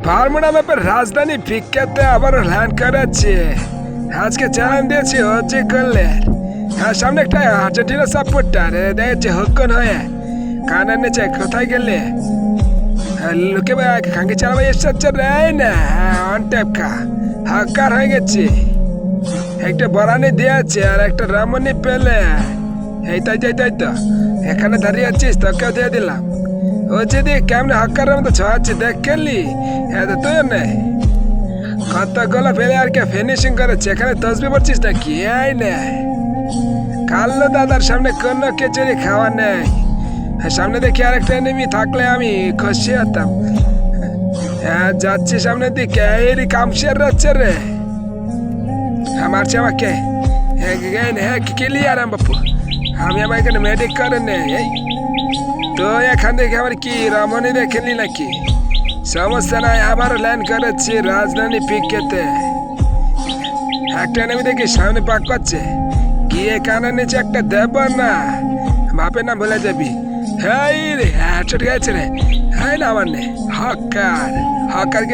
Bermuda ম্যাপের রাজধানী ভিক্ষাতে আবারও ল্যান্ড করাচ্ছে। আজকে চ্যালেঞ্জ দিয়েছি হচ্ছে করলে সামনে একটা আর্জেন্টিনা সাপোর্টার দেখছে হকন হয়ে কানের নিচে কোথায় গেলে লোকে খাঙ্কি চালাবে এসছে রে না অন টাইপ হাক্কার হয়ে গেছে। একটা বরানি দিয়েছে আর একটা রামনি পেলে এই তাই তো এখানে দাঁড়িয়ে আছিস তোকেও দিয়ে দিলাম। ও যদি কেমনে হাক্কার মতো ছড়াচ্ছে দেখ খেললি তুই নেই কতগুলো ফেলে আর কে ফিনিশিং করেছে এখানে তসবি পড়ছিস না কি এই নে কাল্লো দাদার সামনে কোনো খিচুড়ি খাওয়া নেই। সামনে দেখি আরেকটা এনিমি থাকলে আমি খুশি হতাম। যাচ্ছি সামনের দিকে এরই কামশের রাচ্ছে রে মারছে আমাকে ক্লিয়ার বাপু আমি আমার এখানে মেডিক করে নেই। তো এখান থেকে আবার কি রমণী দেখেনি নাকি সমস্যা নাই আবারও ল্যান্ড করেছি রাজধানী পিকেতে। একটা নেমে দেখি সামনে পাক পাচ্ছে গিয়ে কানের নিচে একটা দেব না বাপের নাম ভুলে যাবি। হ্যাঁ রে হ্যাঁ চটে গেছে রে হ্যাঁ না আমার নে হকার